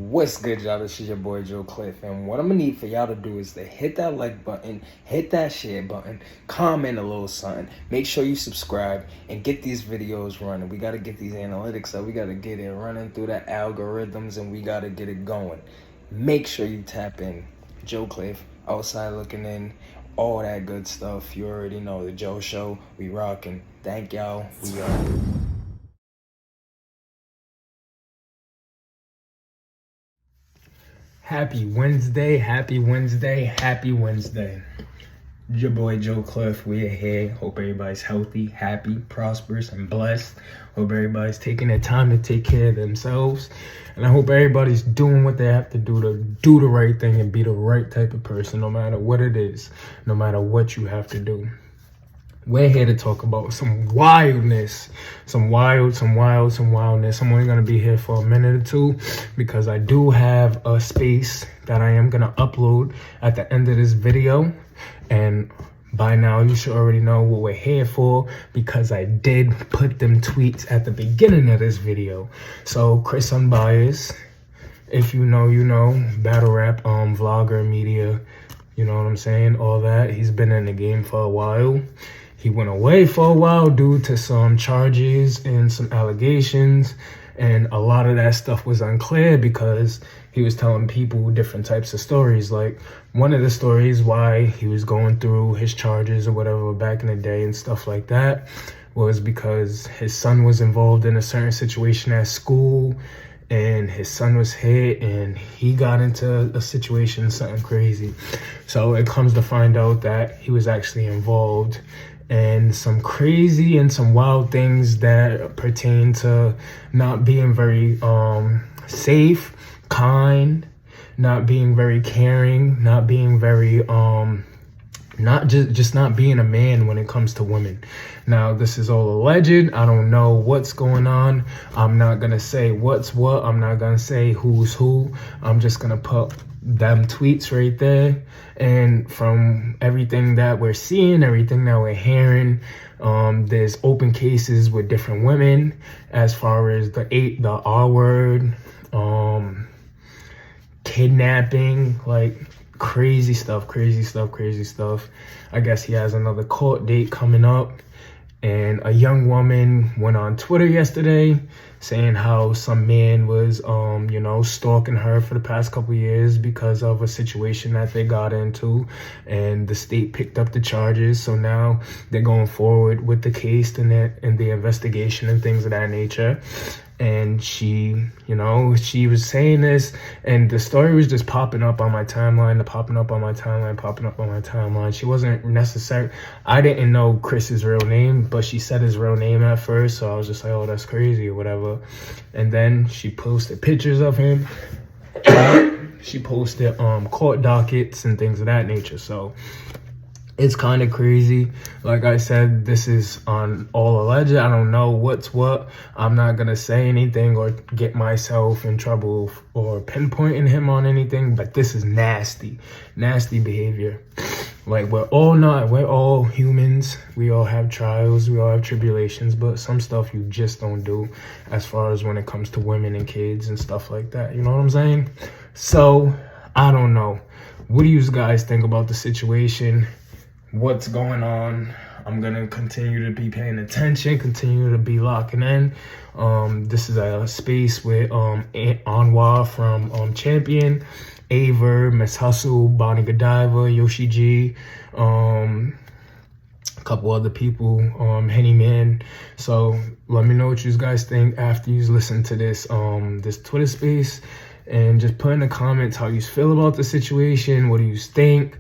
What's good, y'all? This is your boy Joe Cliff, and what I'm gonna need for y'all to do is to hit that like button, hit that share button, comment a little something, make sure you subscribe, and get these videos running. We gotta get these analytics up, we gotta get it running through the algorithms, and we gotta get it going. Make sure you tap in. Joe Cliff, outside looking in, all that good stuff. You already know the Joe Show. We rocking. Thank y'all. We are. Happy Wednesday, happy Wednesday, happy Wednesday. Your boy Joe Cliff, we are here. Hope everybody's healthy, happy, prosperous, and blessed. Hope everybody's taking their time to take care of themselves. And I hope everybody's doing what they have to do the right thing and be the right type of person, no matter what it is, no matter what you have to do. We're here to talk about some wildness, some wildness. I'm only going to be here for a minute or two because I do have a space that I am going to upload at the end of this video. And by now, you should already know what we're here for because I did put them tweets at the beginning of this video. So, Chris Unbias, if you know, you know, battle rap, vlogger, media, you know what I'm saying, all that. He's been in the game for a while. He went away for a while due to some charges and some allegations, and a lot of that stuff was unclear because he was telling people different types of stories. Like one of the stories why he was going through his charges or whatever back in the day and stuff like that was because his son was involved in a certain situation at school, and his son was hit and he got into a situation, something crazy. So it comes to find out that he was actually involved and some crazy and some wild things that pertain to not being very safe, kind, not being very caring, not being very not just not being a man when it comes to women. Now, this is all alleged. I don't know what's going on. I'm not gonna say what's what. I'm not gonna say who's who. I'm just gonna put them tweets right there. And from everything that we're seeing, everything that we're hearing, there's open cases with different women as far as the R word, kidnapping, like crazy stuff. I guess he has another court date coming up. And a young woman went on Twitter yesterday saying how some man was, stalking her for the past couple of years because of a situation that they got into, and the state picked up the charges. So now they're going forward with the case and the investigation and things of that nature. And she was saying this, and the story was just popping up on my timeline. She wasn't necessary. I didn't know Chris's real name, but she said his real name at first, so I was just like, oh, that's crazy or whatever. And then she posted pictures of him. She posted court dockets and things of that nature. So it's kind of crazy. Like I said, this is on all alleged. I don't know what's what. I'm not going to say anything or get myself in trouble or pinpointing him on anything, but this is nasty behavior. Like we're all humans. We all have trials, we all have tribulations, but some stuff you just don't do as far as when it comes to women and kids and stuff like that. You know what I'm saying? So I don't know. What do you guys think about the situation? What's going on? I'm gonna continue to be paying attention, continue to be locking in. This is a space with Anwar from Champion, Verb, Miss Hustle, Bonnie Godiva, Yoshi G, a couple other people, Henny Man. So let me know what you guys think after you listen to this this Twitter space, and just put in the comments how you feel about the situation. What do you think?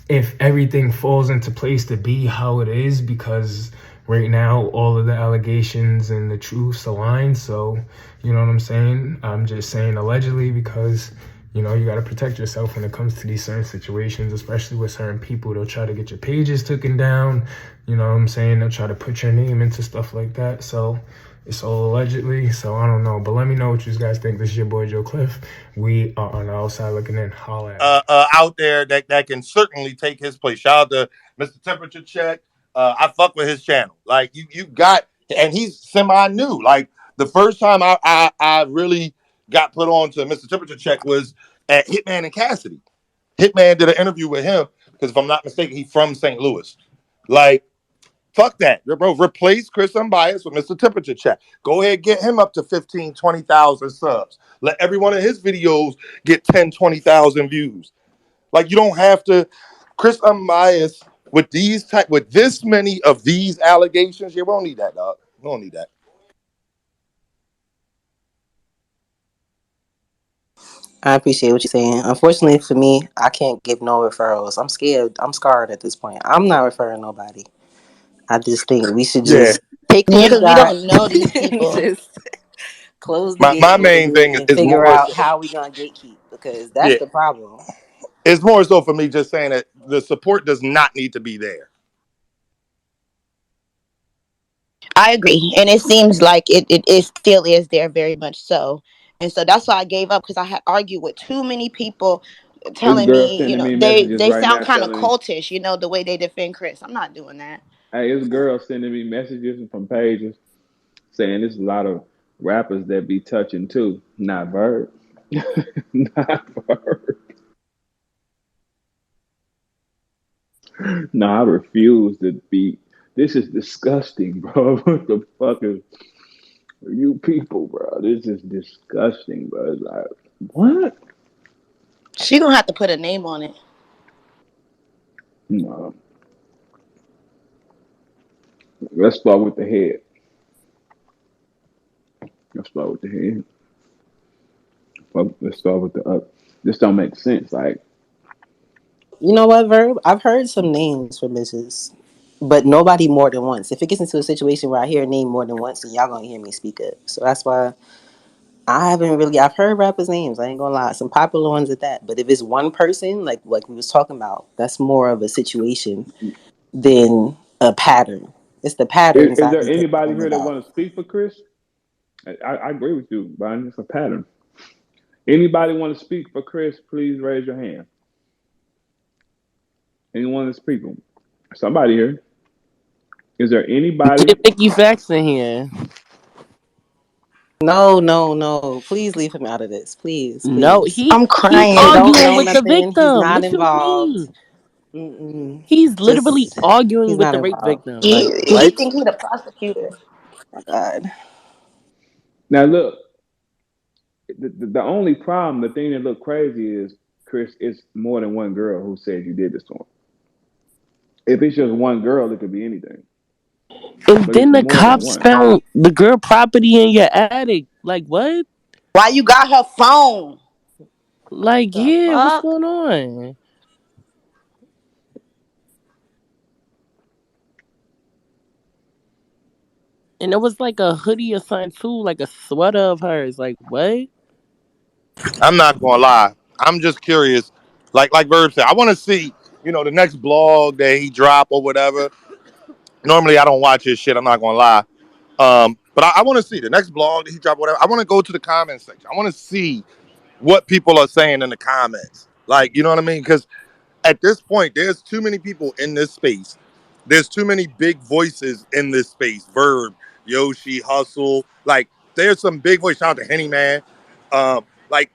If everything falls into place to be how it is, because right now all of the allegations and the truths align. So, you know what I'm saying? I'm just saying allegedly because, you got to protect yourself when it comes to these certain situations, especially with certain people. They'll try to get your pages taken down. You know what I'm saying? They'll try to put your name into stuff like that. So it's all allegedly, so I don't know. But let me know what you guys think. This is your boy Joe Cliff. We are on the outside looking in. Holla at out there that can certainly take his place. Shout out to Mr. Temperature Check. I fuck with his channel. Like you got, and he's semi new. Like the first time I really got put on to Mr. Temperature Check was at Hitman and Cassidy. Hitman did an interview with him because if I'm not mistaken, he's from St. Louis. Like, fuck that. Bro, replace Chris Unbias with Mr. Temperature Check. Go ahead, get him up to 15, 20,000 subs. Let every one of his videos get 10, 20,000 views. Like, you don't have to. Chris Unbiased with with this many of these allegations. Yeah, we don't need that, dog. We don't need that. I appreciate what you're saying. Unfortunately for me, I can't give no referrals. I'm scared. I'm scarred at this point. I'm not referring nobody. I just think we should Yeah. just pick who Yeah, we because we got don't know these and people. just close the My gate main and, thing and is figure more out so. how we gonna gatekeep because that's Yeah. the problem. It's more so for me just saying that the support does not need to be there. I agree. And it seems like it still is there very much so. And so that's why I gave up because I had argued with too many people This telling girl me, sending me messages they right sound now kind of telling me, cultish, the way they defend Chris. I'm not doing that. hey, this girl sending me messages from pages saying there's a lot of rappers that be touching too. Not Verb. Not Verb. No, I refuse to be. This is disgusting, bro. What the fuck is you people, bro? This is disgusting, bro. It's like, what? She gonna have to put a name on it. No. Let's start with the head. Let's start with the head. Let's start with the up. This don't make sense. Like, You know what, Verb? I've heard some names for bitches, but nobody more than once. If it gets into a situation where I hear a name more than once, then y'all gonna hear me speak up. So that's why I haven't really. I've heard rappers' names. I ain't gonna lie, some popular ones at that. But if it's one person, like we was talking about, that's more of a situation than a pattern. It's the patterns is I there be anybody concerned here that about. want to speak for Chris? I agree with you, Brian. It's a pattern. Anybody want to speak for Chris? Please raise your hand. Anyone that's people? Somebody here. Is there anybody? Get Mickey Facts in here. No, no, no. Please leave him out of this. Please, No, please. he I'm he's He crying. don't arguing know with the nothing. He's victim. not Listen to involved. me. Mm-mm. He's literally Just arguing he's with not the rape involved. victim. He Like he what? think he the prosecutor. Oh, God. Now look, the only problem, the thing that look crazy is Chris. It's more than one girl who said you did this to him. If it's just one girl, it could be anything. And But it's then the more than cops one. found the girl property in your attic. Like what? Why you got her phone? Like The yeah, what's fuck? going on? And it was like a hoodie or something too, like a sweater of hers. Like what? I'm not gonna lie. I'm just curious. Like Verb said, I want to see, the next blog that he drop or whatever. Normally I don't watch his shit, I'm not gonna lie. But I want to see the next blog that he drop, whatever. I want to go to the comments section. I want to see what people are saying in the comments. Like, you know what I mean? Because at this point, there's too many people in this space. There's too many big voices in this space. Verb, Yoshi, Hustle. Like, there's some big voices. Shout out to Henny Man. Like,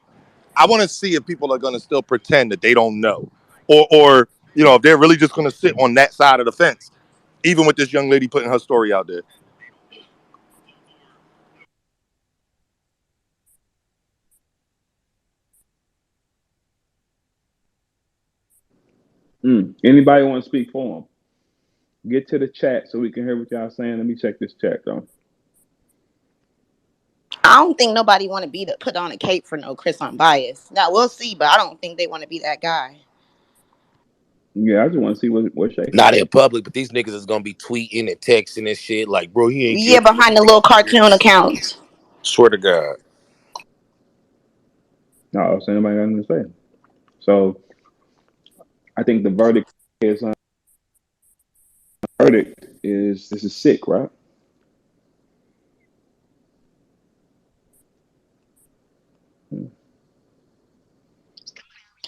I want to see if people are going to still pretend that they don't know, or if they're really just going to sit on that side of the fence, even with this young lady putting her story out there. Anybody want to speak for him? Get to the chat so we can hear what y'all saying. Let me check this chat though. I don't think nobody want to be the put on a cape for no Chris Unbiased. Now we'll see, but I don't think they want to be that guy. Yeah, I just want to see what Shay Not saying. in public, but these niggas is gonna be tweeting and texting and shit like, bro, he ain't Yeah, guilty. behind the little cartoon accounts. Swear to God. No, so anybody got anything to say? So I think the verdict is this is sick, right?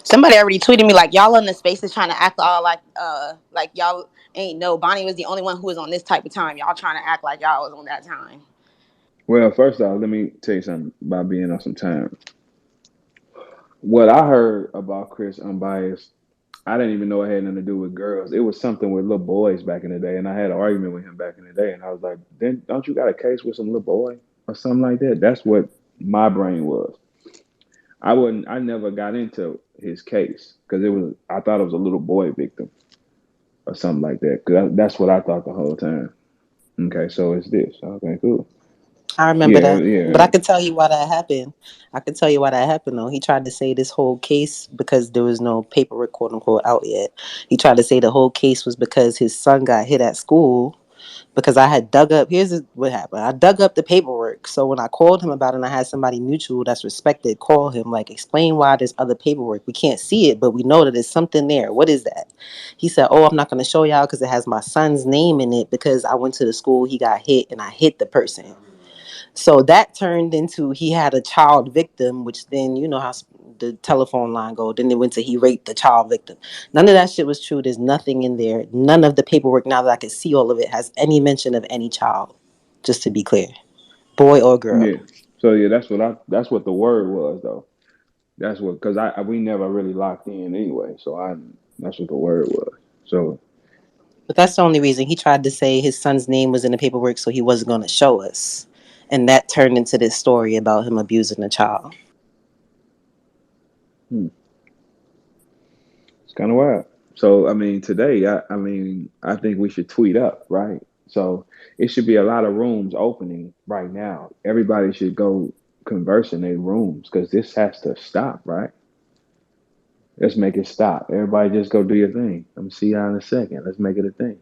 Somebody already tweeted me like y'all in the spaces trying to act all like y'all ain't know Bonnie was the only one who was on this type of time. Y'all trying to act like y'all was on that time. Well, first off, let me tell you something about being on some time. What I heard about Chris Unbiased, I didn't even know it had nothing to do with girls. It was something with little boys back in the day, and I had an argument with him back in the day, and I was like, "Then don't you got a case with some little boy or something like that?" That's what my brain was. I wouldn't. I never got into his case because it was. I thought it was a little boy victim or something like that. Because that's what I thought the whole time. Okay, so it's this. Okay, cool. I remember Yeah, that. But I yeah, could tell you why that happened. I could tell you why that happened though. He tried to say this whole case because there was no paperwork quote unquote out yet. He tried to say the whole case was because his son got hit at school because I had dug up what happened. I dug up the paperwork. So when I called him about it and I had somebody mutual that's respected call him, like explain why there's other paperwork. We can't see it, but we know that there's something there. What is that? He said, "Oh, I'm not gonna show y'all because it has my son's name in it because I went to the school, he got hit and I hit the person." So that turned into he had a child victim, which then you know how the telephone line go. Then it went to he raped the child victim. None of that shit was true. There's nothing in there. None of the paperwork, now that I can see all of it, has any mention of any child. Just to be clear, boy or girl. yeah. So yeah, that's what the word was though. That's what because we never really locked in anyway. So I that's what the word was. So But that's the only reason he tried to say his son's name was in the paperwork, so he wasn't going to show us, and that turned into this story about him abusing a child. hmm, it's kind of wild. So I mean, today I mean I think we should tweet up, right? So it should be a lot of rooms opening right now. Everybody should go converse in their rooms because this has to stop, right? Let's make it stop. Everybody just go do your thing. I'm gonna see y'all in a second. Let's make it a thing.